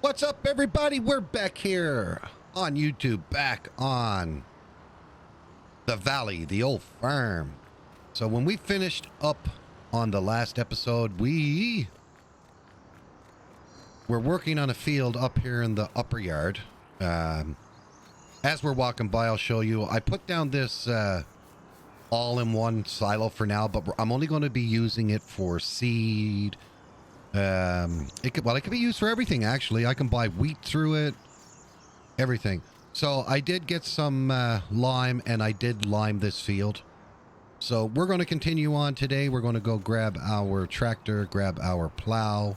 What's up, everybody? We're back here on YouTube, back on the valley, the old farm. So when we finished up on the last episode, we were working on a field up here in the upper yard. As we're walking by, I'll show you. I put down this all-in-one silo for now, but I'm only going to be using it for seed. It could be used for everything, actually. I can buy wheat through it, everything. So I did get some lime, and I did lime this field. So we're going to continue on today. We're going to go grab our tractor, grab our plow,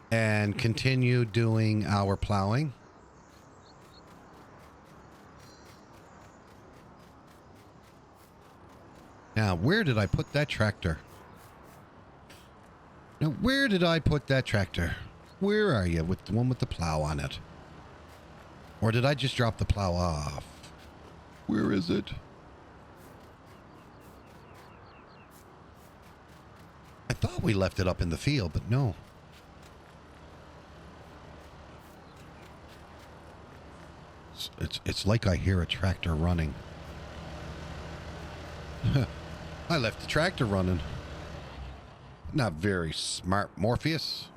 and continue doing our plowing. Now, where did I put that tractor? Now, where did I put that tractor? Where are you with the one with the plow on it? Or did I just drop the plow off? Where is it? I thought we left it up in the field, but no. It's like I hear a tractor running. I left the tractor running. Not very smart, Morpheus.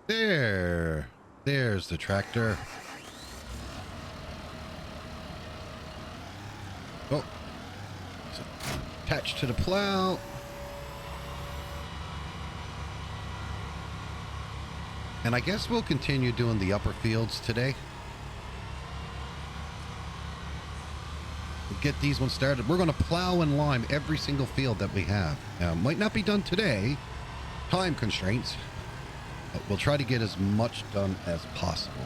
There's the tractor. Oh, it's attached to the plow. And I guess we'll continue doing the upper fields today. Get these ones started. We're going to plow and lime every single field that we have. Now, might not be done today, time constraints, but we'll try to get as much done as possible.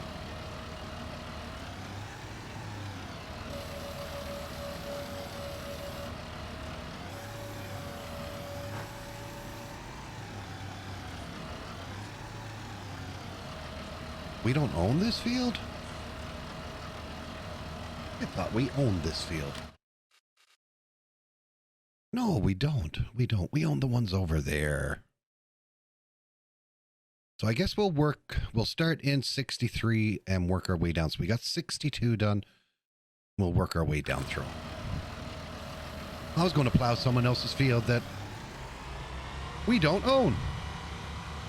We don't own this field? I thought we owned this field. No, we don't. We don't. We own the ones over there. So I guess we'll start in 63 and work our way down. So we got 62 done. We'll work our way down through. I was going to plow someone else's field that we don't own.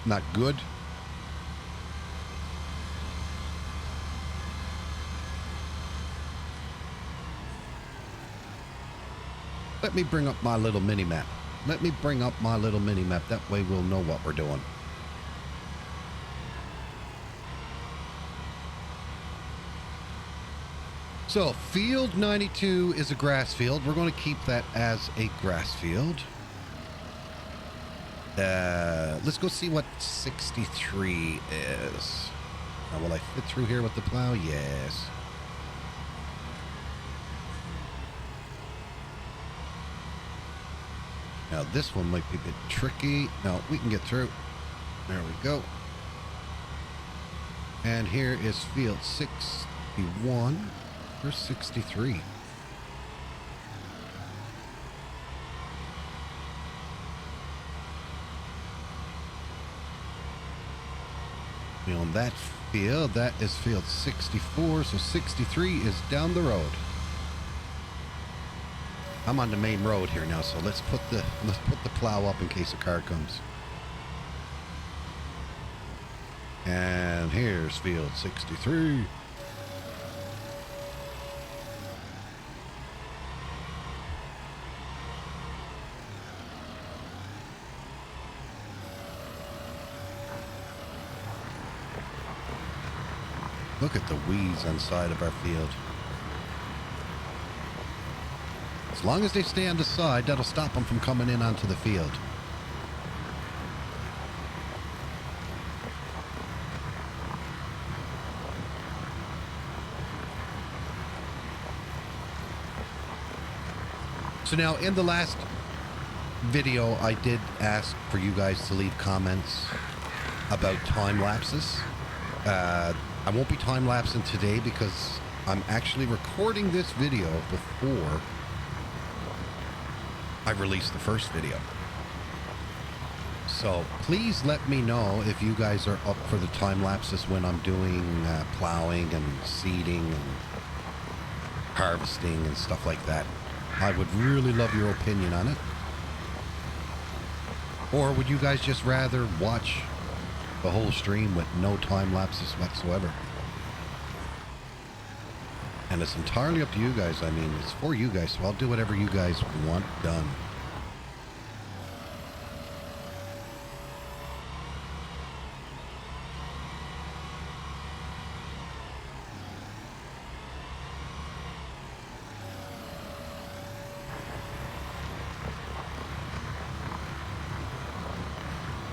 Not good. Let me bring up my little mini-map. Let me bring up my little mini-map. That way we'll know what we're doing. So, field 92 is a grass field. We're going to keep that as a grass field. Let's go see what 63 is. Now, will I fit through here with the plow? Yes. Now this one might be a bit tricky. No, we can get through. There we go. And here is field 61 or 63. On that field, that is field 64. So 63 is down the road. I'm on the main road here now, so let's put the plow up in case a car comes. And here's field 63. Look at the weeds on the side of our field. As long as they stay on the side, that'll stop them from coming in onto the field. So now, in the last video, I did ask for you guys to leave comments about time lapses. I won't be time lapsing today because I'm actually recording this video before I released the first video. So please let me know if you guys are up for the time lapses when I'm doing plowing and seeding and harvesting and stuff like that. I would really love your opinion on it. Or would you guys just rather watch the whole stream with no time lapses whatsoever? And it's entirely up to you guys. I mean, it's for you guys, so I'll do whatever you guys want done.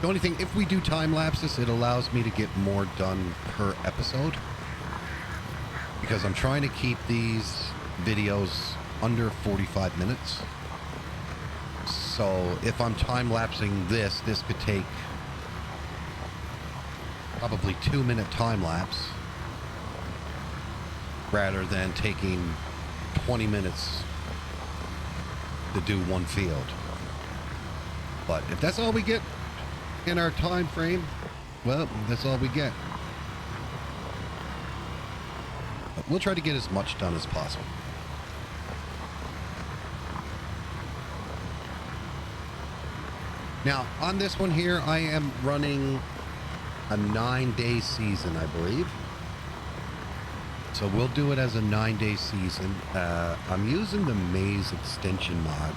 The only thing, if we do time lapses, it allows me to get more done per episode. Because I'm trying to keep these videos under 45 minutes. So if I'm time lapsing this could take probably 2-minute time lapse rather than taking 20 minutes to do one field. But if that's all we get in our time frame, well, that's all we get. But we'll try to get as much done as possible. Now, on this one here, I am running a 9-day season, I believe. So we'll do it as a 9-day season. I'm using the maize extension mod.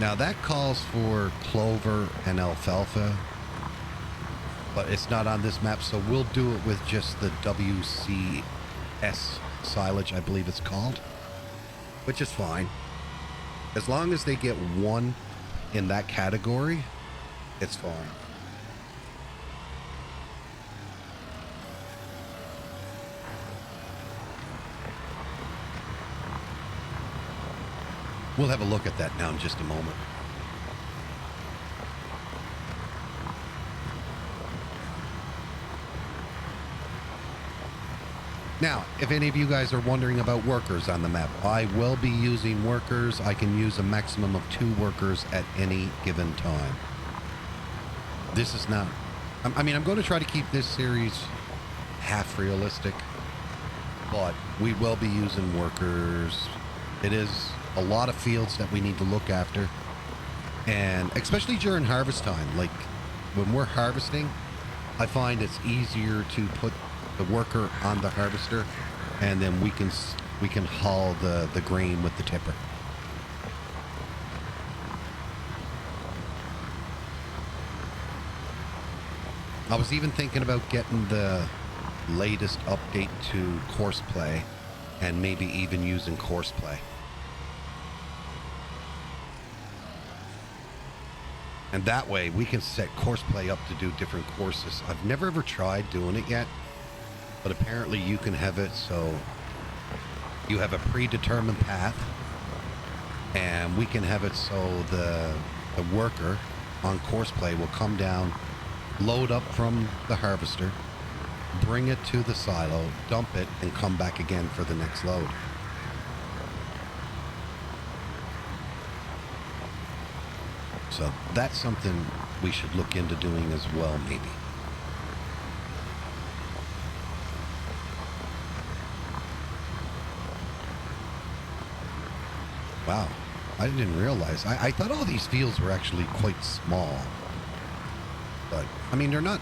Now that calls for clover and alfalfa, but it's not on this map, so we'll do it with just the WCS silage, I believe it's called, which is fine. As long as they get one in that category, it's fine. We'll have a look at that now in just a moment. Now, if any of you guys are wondering about workers on the map, I will be using workers. I can use a maximum of 2 workers at any given time. This is not... I mean, I'm going to try to keep this series half realistic, but we will be using workers. It is a lot of fields that we need to look after, and especially during harvest time, like when we're harvesting, I find it's easier to put the worker on the harvester, and then we can haul the grain with the tipper. I was even thinking about getting the latest update to courseplay, and maybe even using courseplay. And that way we can set courseplay up to do different courses. I've never ever tried doing it yet, but apparently you can have it so you have a predetermined path, and we can have it so the worker on courseplay will come down, load up from the harvester, bring it to the silo, dump it, and come back again for the next load. So that's something we should look into doing as well, maybe. Wow, I didn't realize. I thought all these fields were actually quite small. But, I mean, they're not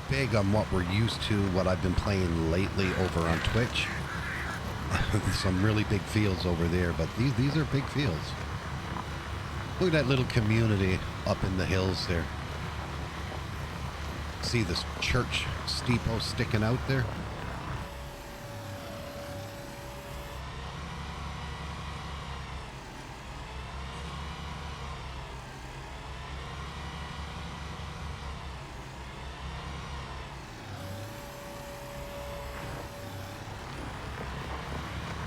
big on what we're used to, what I've been playing lately over on Twitch. Some really big fields over there, but these are big fields. Look at that little community up in the hills there. See this church steeple sticking out there?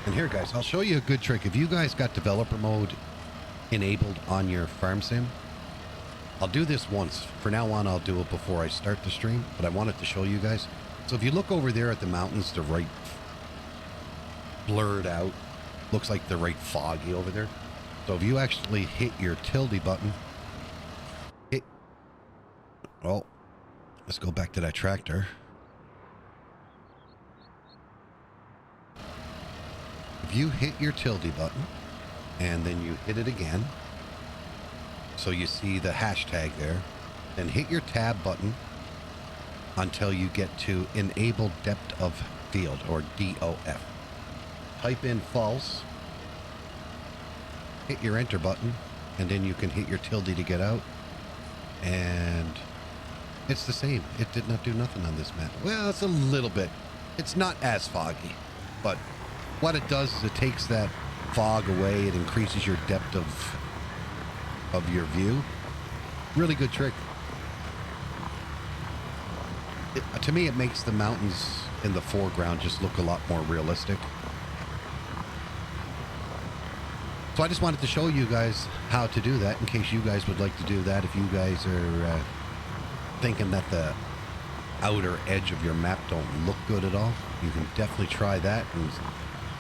And here, guys, I'll show you a good trick. If you guys got developer mode enabled on your farm sim, I'll do this once. For now on, I'll do it before I start the stream, but I wanted to show you guys. So if you look over there at the mountains, the right blurred out, looks like they're right foggy over there. So if you actually hit your tilde button Well, let's go back to that tractor. If you hit your tilde button and then you hit it again, so you see the hashtag there, then hit your tab button until you get to enable depth of field, or DOF. Type in false, hit your enter button, and then you can hit your tilde to get out. And it's the same. It did not do nothing on this map. Well, it's a little bit. It's not as foggy, but what it does is it takes that fog away. It increases your depth of your view. Really good trick. To me, it makes the mountains in the foreground just look a lot more realistic. So I just wanted to show you guys how to do that in case you guys would like to do that. If you guys are thinking that the outer edge of your map don't look good at all, you can definitely try that. And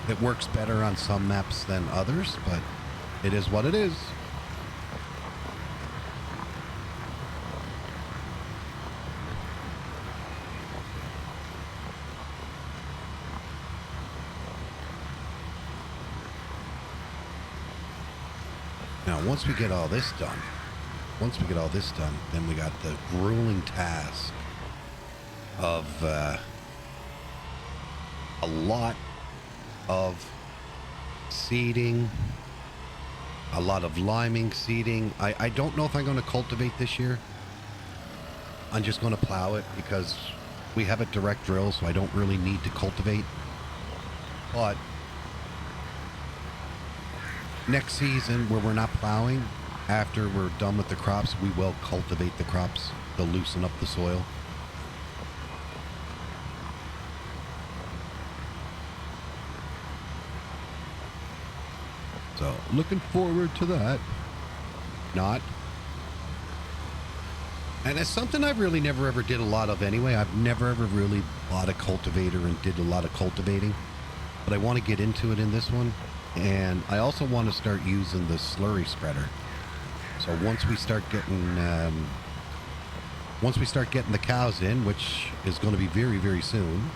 it works better on some maps than others, but it is what it is. Now, once we get all this done, then we got the grueling task of a lot of seeding, a lot of liming, seeding. I don't know if I'm going to cultivate this year. I'm just going to plow it because we have a direct drill, so I don't really need to cultivate. But next season, where we're not plowing, after we're done with the crops, we will cultivate the crops to loosen up the soil. So, looking forward to that. Not. And it's something I've really never ever did a lot of anyway. I've never ever really bought a cultivator and did a lot of cultivating. But I want to get into it in this one. And I also want to start using the slurry spreader. So once we start getting the cows in, which is going to be very, very soon,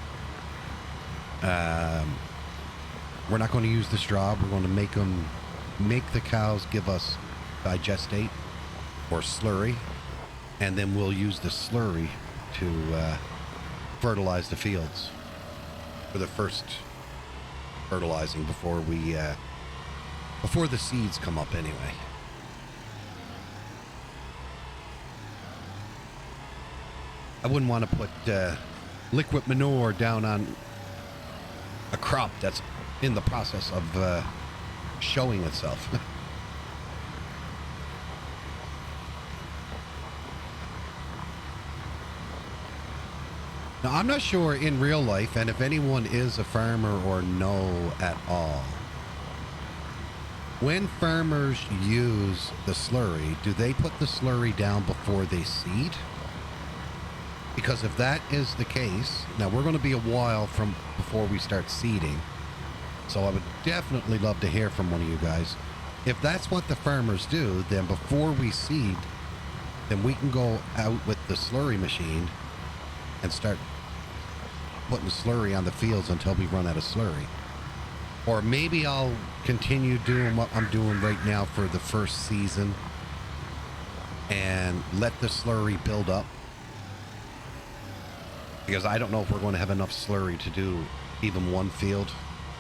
we're not going to use the straw. We're going to make the cows give us digestate or slurry, and then we'll use the slurry to fertilize the fields for the first fertilizing before the seeds come up anyway. I wouldn't want to put liquid manure down on a crop that's in the process of showing itself. Now, I'm not sure in real life, and if anyone is a farmer or know at all, when farmers use the slurry, do they put the slurry down before they seed? Because if that is the case, now we're going to be a while from before we start seeding, so I would definitely love to hear from one of you guys. If that's what the farmers do, then before we seed, then we can go out with the slurry machine and start putting slurry on the fields until we run out of slurry. Or maybe I'll continue doing what I'm doing right now for the first season and let the slurry build up, because I don't know if we're going to have enough slurry to do even one field.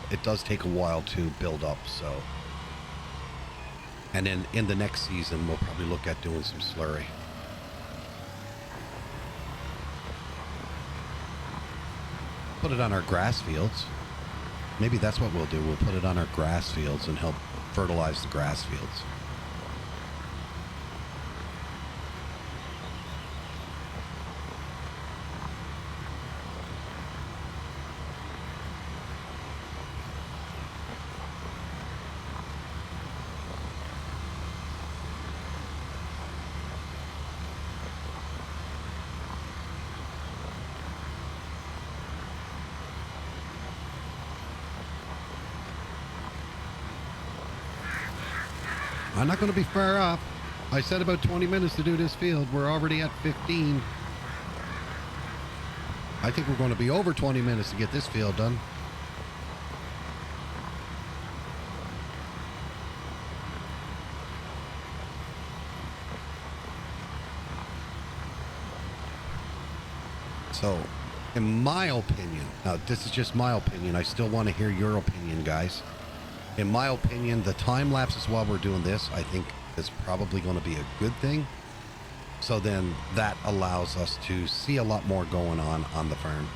It does take a while to build up, so. And then in the next season, we'll probably look at doing some slurry. Put it on our grass fields. Maybe that's what we'll do. We'll put it on our grass fields and help fertilize the grass fields. I'm not going to be far off. I said about 20 minutes to do this field. We're already at 15. I think we're going to be over 20 minutes to get this field done. So, in my opinion, now this is just my opinion, I still want to hear your opinion, guys. In my opinion, the time lapses while we're doing this, I think is probably going to be a good thing. So then that allows us to see a lot more going on the farm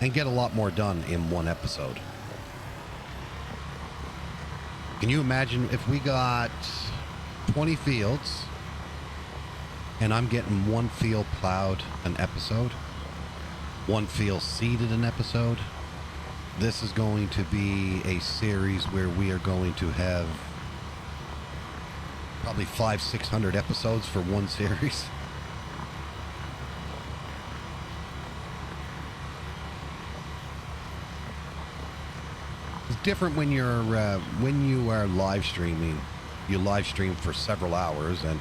and get a lot more done in one episode. Can you imagine if we got 20 fields and I'm getting one field plowed an episode, one field seeded an episode? This is going to be a series where we are going to have probably 500-600 episodes for one series. It's different when you are live streaming. You live stream for several hours and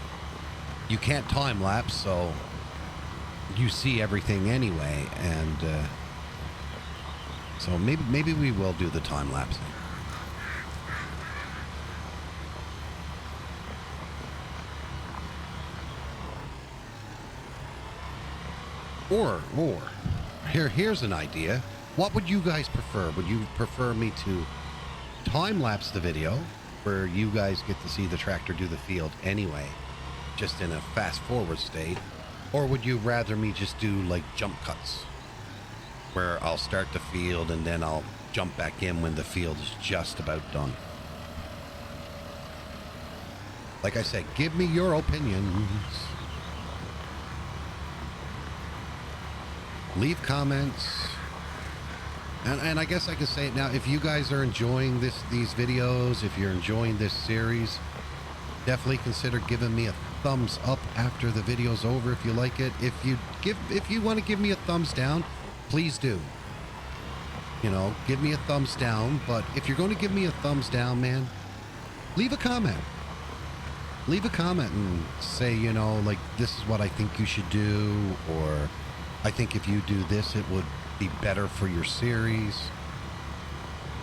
you can't time lapse, so you see everything anyway. And so maybe we will do the time lapsing. Or here's an idea. What would you guys prefer? Would you prefer me to time lapse the video where you guys get to see the tractor do the field anyway, just in a fast forward state? Or would you rather me just do like jump cuts where I'll start the field and then I'll jump back in when the field is just about done? Like I said, give me your opinions. Leave comments. And I guess I can say it now, if you guys are enjoying these videos, if you're enjoying this series, definitely consider giving me a thumbs up after the video's over if you like it. If you want to give me a thumbs down, please do. You know, give me a thumbs down, but if you're going to give me a thumbs down, man, leave a comment. Leave a comment and say, you know, like, this is what I think you should do, or I think if you do this, it would be better for your series.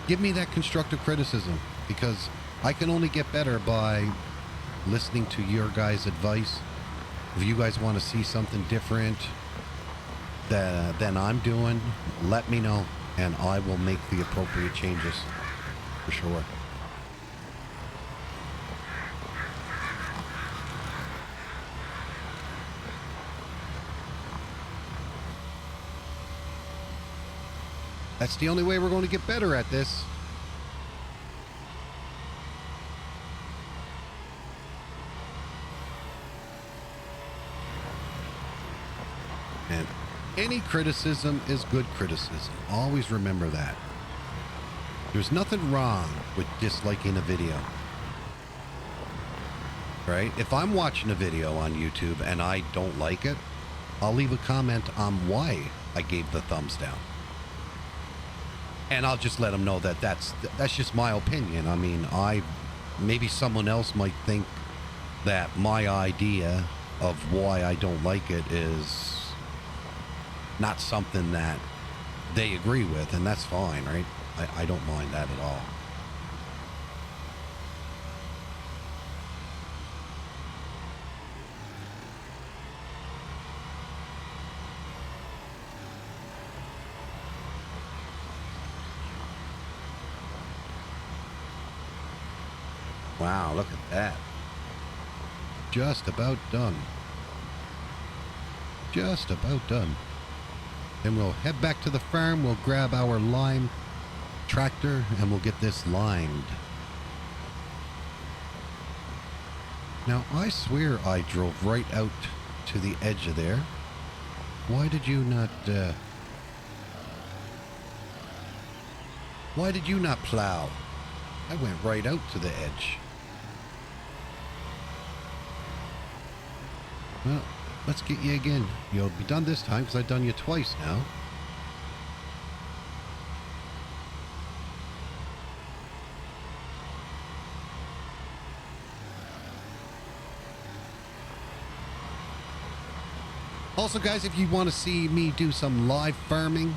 Give me that constructive criticism, because I can only get better by listening to your guys' advice. If you guys want to see something different than I'm doing, let me know, and I will make the appropriate changes for sure. That's the only way we're going to get better at this. And any criticism is good criticism. Always remember that. There's nothing wrong with disliking a video. Right? If I'm watching a video on YouTube and I don't like it, I'll leave a comment on why I gave the thumbs down. And I'll just let them know that that's just my opinion. I mean, maybe someone else might think that my idea of why I don't like it is not something that they agree with, and that's fine, right? I don't mind that at all. Wow, look at that. Just about done. Just about done. Then we'll head back to the farm. We'll grab our lime tractor and we'll get this limed. Now, I swear I drove right out to the edge of there. Why did you not, why did you not plow? I went right out to the edge. Well, let's get you again. You'll be done this time because I've done you twice now. Also, guys, if you want to see me do some live farming,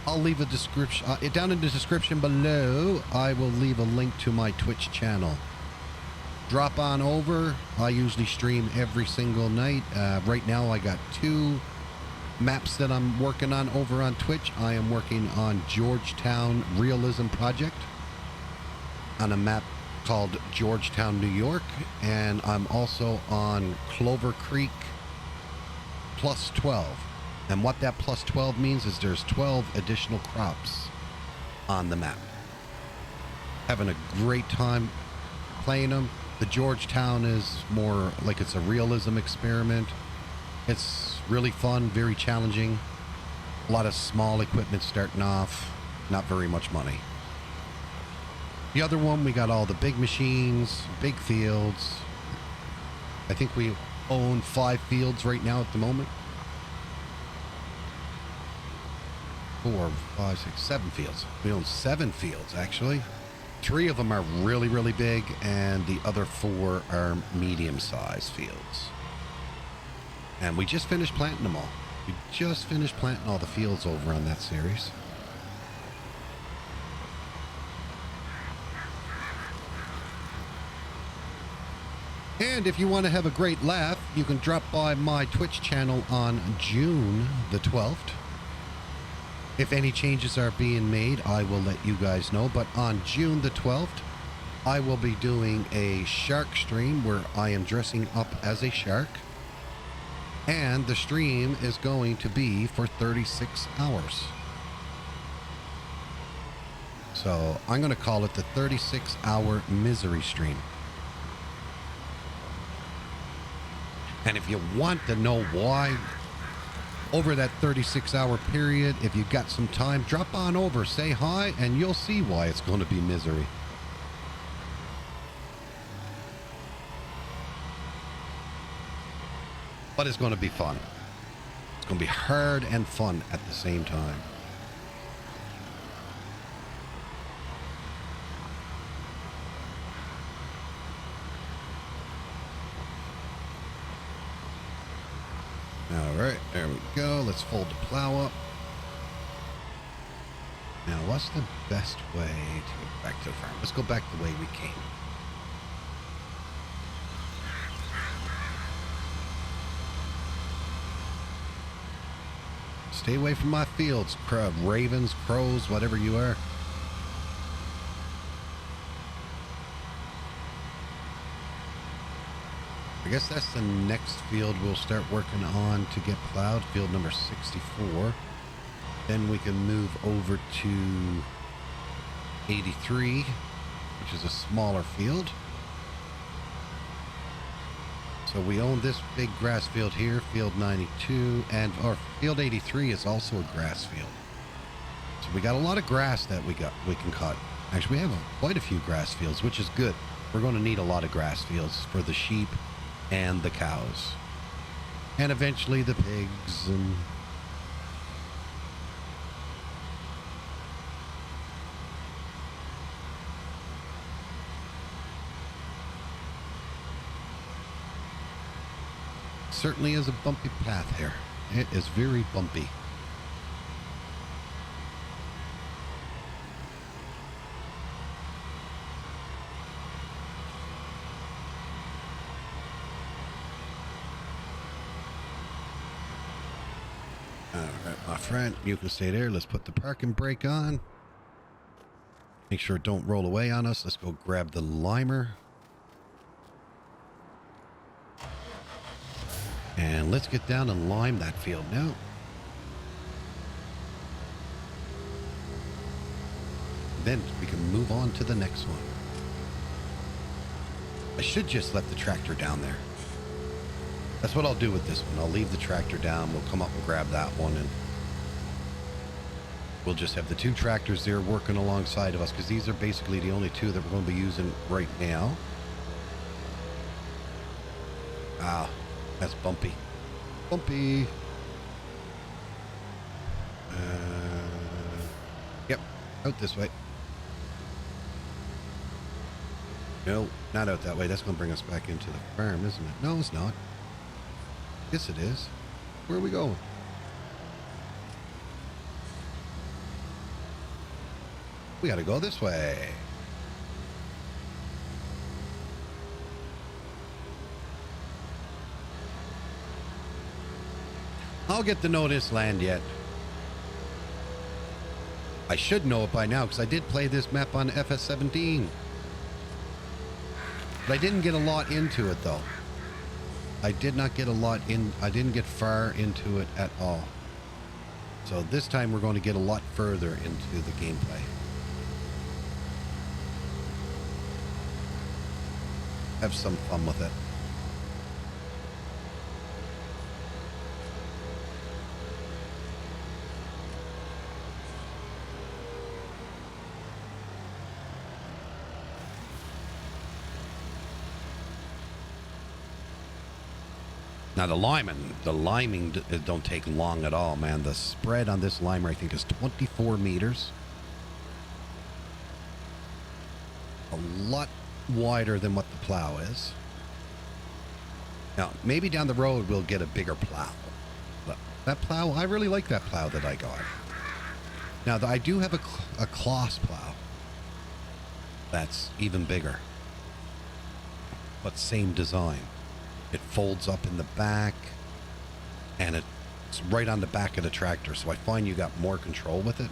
I'll leave a description down in the description below. I will leave a link to my Twitch channel. Drop on over. I usually stream every single night. Right now I got 2 maps that I'm working on over on Twitch. I am working on Georgetown Realism Project on a map called Georgetown, New York, and I'm also on Clover Creek plus 12. And what that plus 12 means is there's 12 additional crops on the map. Having a great time playing them. The Georgetown is more like it's a realism experiment. It's really fun, very challenging. A lot of small equipment starting off, not very much money. The other one, we got all the big machines, big fields. I think we own 5 fields right now at the moment. 4, 5, 6, 7 fields. We own 7 fields, actually. 3 of them are really, really big, and the other 4 are medium-sized fields. And we just finished planting them all. We just finished planting all the fields over on that series. And if you want to have a great laugh, you can drop by my Twitch channel on June the 12th. If any changes are being made, I will let you guys know. But on June the 12th, I will be doing a shark stream where I am dressing up as a shark. And the stream is going to be for 36 hours. So I'm going to call it the 36-hour misery stream. And if you want to know why, over that 36-hour period, if you've got some time, drop on over, say hi, and you'll see why it's going to be misery. But it's going to be fun. It's going to be hard and fun at the same time. All right, there we go. Let's fold the plow up. Now, what's the best way to get back to the farm? Let's go back the way we came. Stay away from my fields, ravens, crows, whatever you are. I guess that's the next field we'll start working on to get plowed, field number 64. Then we can move over to 83, which is a smaller field. So we own this big grass field here, field 92, and our field 83 is also a grass field. So we got a lot of grass that we can cut. Actually, we have quite a few grass fields, which is good. We're going to need a lot of grass fields for the sheep and the cows, and eventually the pigs. And certainly is a bumpy path here. It is very bumpy. My friend, you can stay there. Let's put the parking brake on. Make sure it don't roll away on us. Let's go grab the limer. And let's get down and lime that field now. Then we can move on to the next one. I should just let the tractor down there. That's what I'll do with this one. I'll leave the tractor down. We'll come up and grab that one, and we'll just have the 2 tractors there working alongside of us, because these are basically the only 2 that we're going to be using right now. Ah, that's bumpy. Bumpy. Yep, out this way. No, not out that way. That's going to bring us back into the farm, isn't it? No, it's not. Yes, it is. Where are we going? We got to go this way. I'll get to know this land yet. I should know it by now because I did play this map on FS17. But I didn't get a lot into it though. I did not get a lot in. I didn't get far into it at all. So this time we're going to get a lot further into the gameplay. Have some fun with it. Now the liming don't take long at all, man. The spread on this limer I think is 24 meters. A lot wider than what the plow is. Now maybe down the road we'll get a bigger plow. But that plow, I really like that plow that I got. Now I do have a Kloss plow. That's even bigger. But same design. It folds up in the back, and it's right on the back of the tractor, so I find you got more control with it.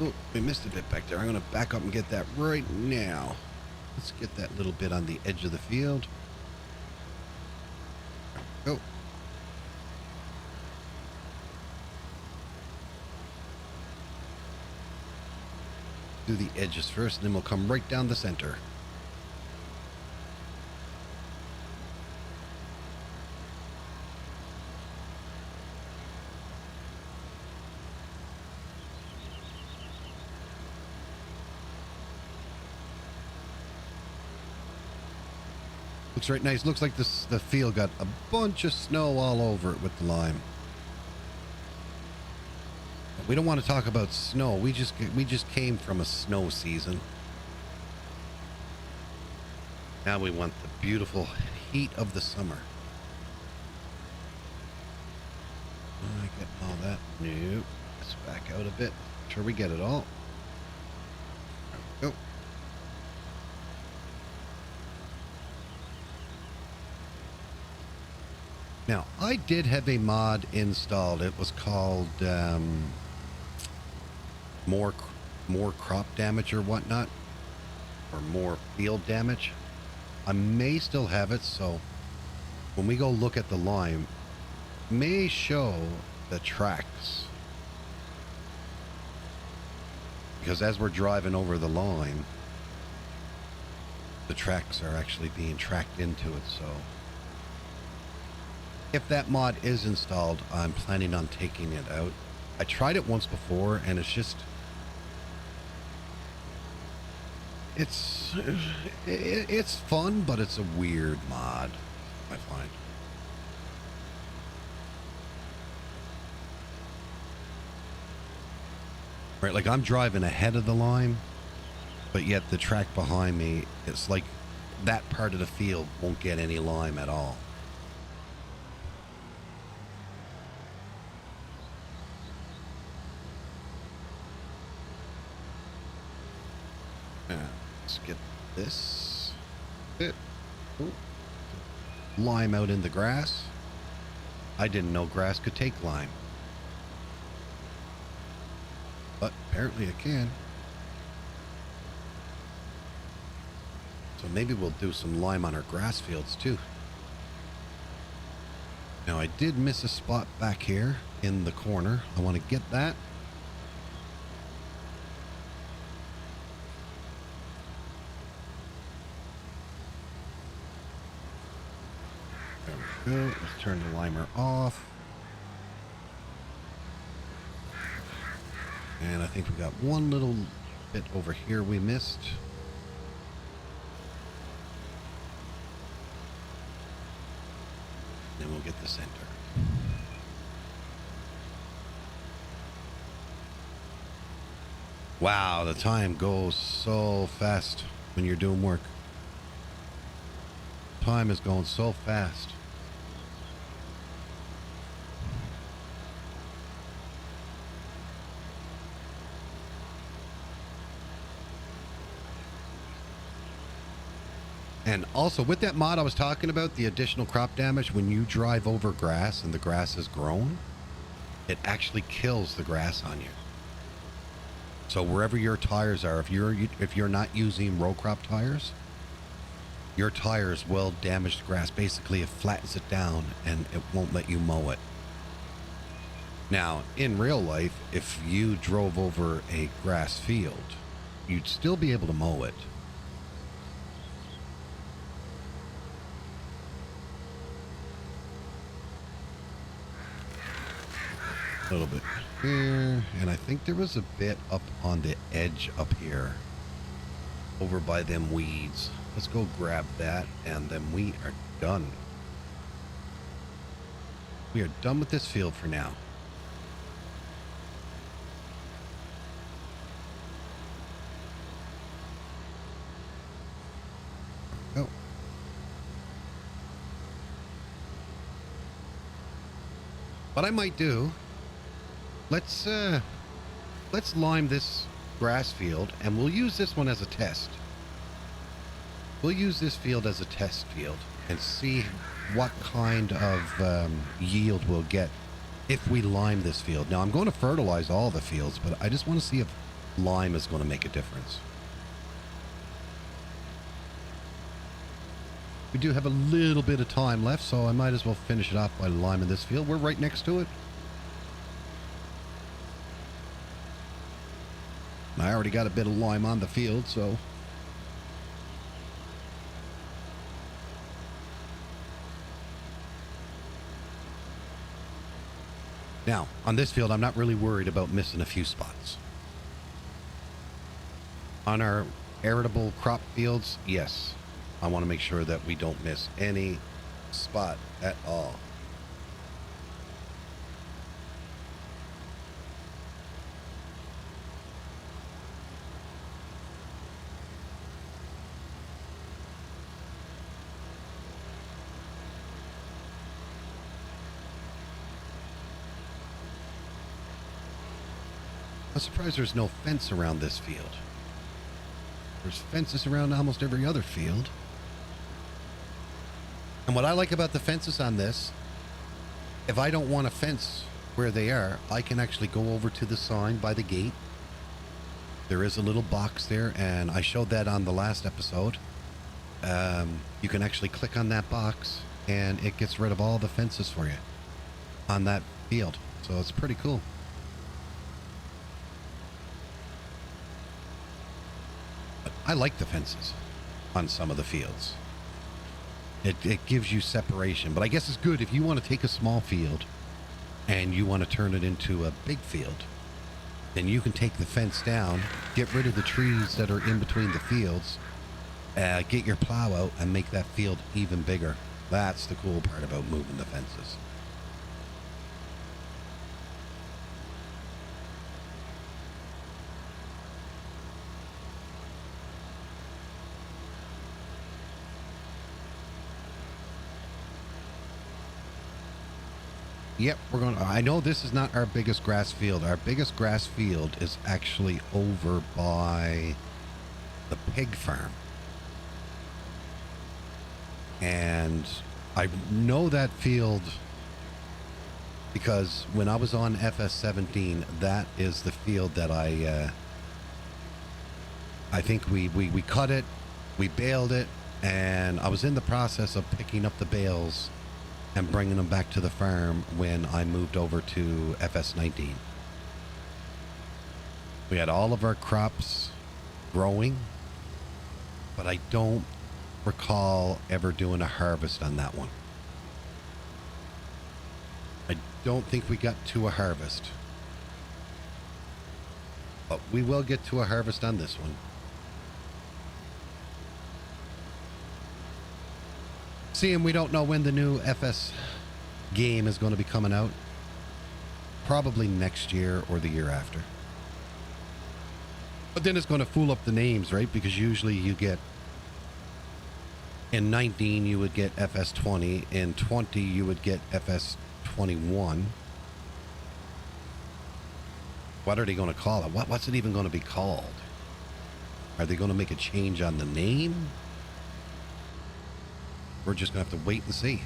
Oh, we missed a bit back there. I'm going to back up and get that right now. Let's get that little bit on the edge of the field. Go. Do the edges first, and then we'll come right down the center. Looks right nice. Looks like the field got a bunch of snow all over it with the lime. But we don't want to talk about snow. We just came from a snow season. Now we want the beautiful heat of the summer. I get all that. Nope. Let's back out a bit. Make sure we get it all. There we go. Now, I did have a mod installed. It was called more crop damage or whatnot, or more field damage. I may still have it, so when we go look at the lime, it may show the tracks. Because as we're driving over the lime, the tracks are actually being tracked into it, so if that mod is installed, I'm planning on taking it out. I tried it once before, and it's just... It's fun, but it's a weird mod, I find. Right, like I'm driving ahead of the lime, but yet the track behind me, it's like that part of the field won't get any lime at all. Let's get this bit. Ooh. Lime out in the grass. I didn't know grass could take lime, but apparently it can. So maybe we'll do some lime on our grass fields too. Now I did miss a spot back here in the corner. I want to get that. There we go. Let's turn the limer off. And I think we got one little bit over here we missed. we'll get the center. Wow, the time goes so fast when you're doing work. Time is going so fast. And also with that mod I was talking about, the additional crop damage, when you drive over grass and the grass has grown, it actually kills the grass on you. So wherever your tires are, if you're not using row crop tires, your tires will damage the grass. Basically, it flattens it down and it won't let you mow it. Now, in real life, if you drove over a grass field, you'd still be able to mow it. A little bit here, and I think there was a bit up on the edge up here over by them weeds. Let's go grab that, and then we are done. We are done with this field for now. Oh. What I might do, let's lime this grass field, and we'll use this one as a test. We'll use this field as a test field and see what kind of yield we'll get if we lime this field. Now, I'm going to fertilize all the fields, but I just want to see if lime is going to make a difference. We do have a little bit of time left, so I might as well finish it off by liming this field. We're right next to it. I already got a bit of lime on the field, so... Now, on this field, I'm not really worried about missing a few spots. On our arable crop fields, yes. I want to make sure that we don't miss any spot at all. I'm surprised there's no fence around this field. There's fences around almost every other field. And what I like about the fences on this, if I don't want a fence where they are, I can actually go over to the sign by the gate. There is a little box there, and I showed that on the last episode. You can actually click on that box, and it gets rid of all the fences for you on that field. So it's pretty cool. I like the fences on some of the fields. It gives you separation, but I guess it's good if you want to take a small field and you want to turn it into a big field. Then you can take the fence down, get rid of the trees that are in between the fields, get your plow out and make that field even bigger. That's the cool part about moving the fences. Yep, we're going to... I know this is not our biggest grass field. Our biggest grass field is actually over by the pig farm. And I know that field because when I was on FS17, that is the field that I think we cut it, we baled it, and I was in the process of picking up the bales and bringing them back to the farm when I moved over to FS19. We had all of our crops growing, but I don't recall ever doing a harvest on that one. I don't think we got to a harvest, but we will get to a harvest on this one. Seeing we don't know when the new FS game is going to be coming out. Probably next year or the year after. But then it's going to fool up the names, right? Because usually you get, in 19 you would get FS20, in 20 you would get FS21. What are they going to call it? What's it even going to be called? Are they going to make a change on the name? We're just going to have to wait and see.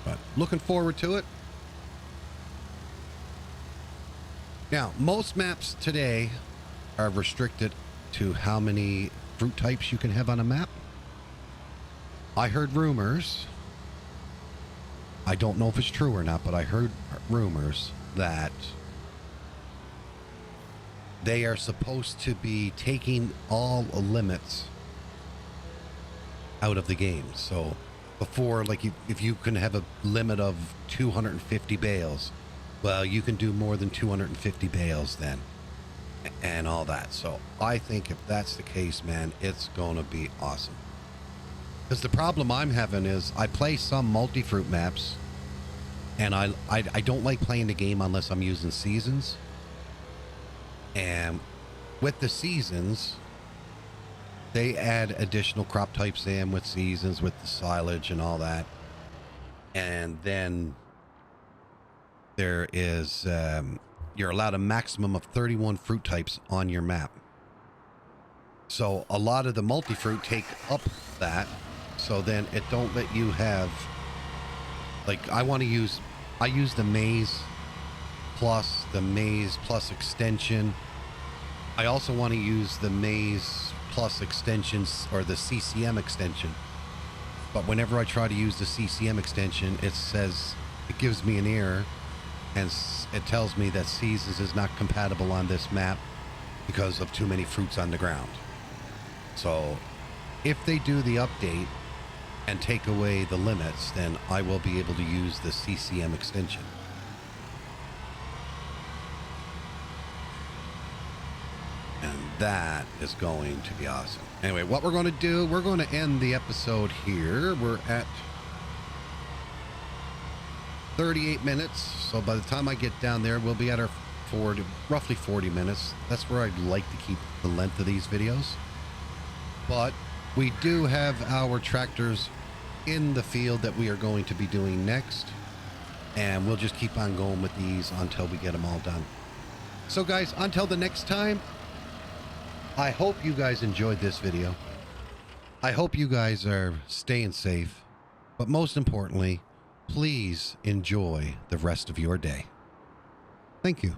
But looking forward to it. Now, most maps today are restricted to how many fruit types you can have on a map. I heard rumors. I don't know if it's true or not, but I heard rumors that they are supposed to be taking all limits out of the game. So before, like, if you can have a limit of 250 bales, well, you can do more than 250 bales then, and all that. So I think if that's the case, man, it's going to be awesome. Because the problem I'm having is I play some multi-fruit maps, and I don't like playing the game unless I'm using seasons. And with the seasons, they add additional crop types in with seasons, with the silage and all that. And then there is, you're allowed a maximum of 31 fruit types on your map. So a lot of the multi-fruit take up that. So then it don't let you have, like, I use the maize plus extension. I also want to use the maize plus extensions, or the CCM extension. But whenever I try to use the CCM extension, it says, it gives me an error, and it tells me that seasons is not compatible on this map because of too many fruits on the ground. So if they do the update and take away the limits, then I will be able to use the CCM extension. And that is going to be awesome. Anyway, what we're going to do, we're going to end the episode here. We're at 38 minutes. So by the time I get down there, we'll be at our roughly 40 minutes. That's where I'd like to keep the length of these videos. But we do have our tractors in the field that we are going to be doing next. And we'll just keep on going with these until we get them all done. So guys, until the next time, I hope you guys enjoyed this video. I hope you guys are staying safe. But most importantly, please enjoy the rest of your day. Thank you.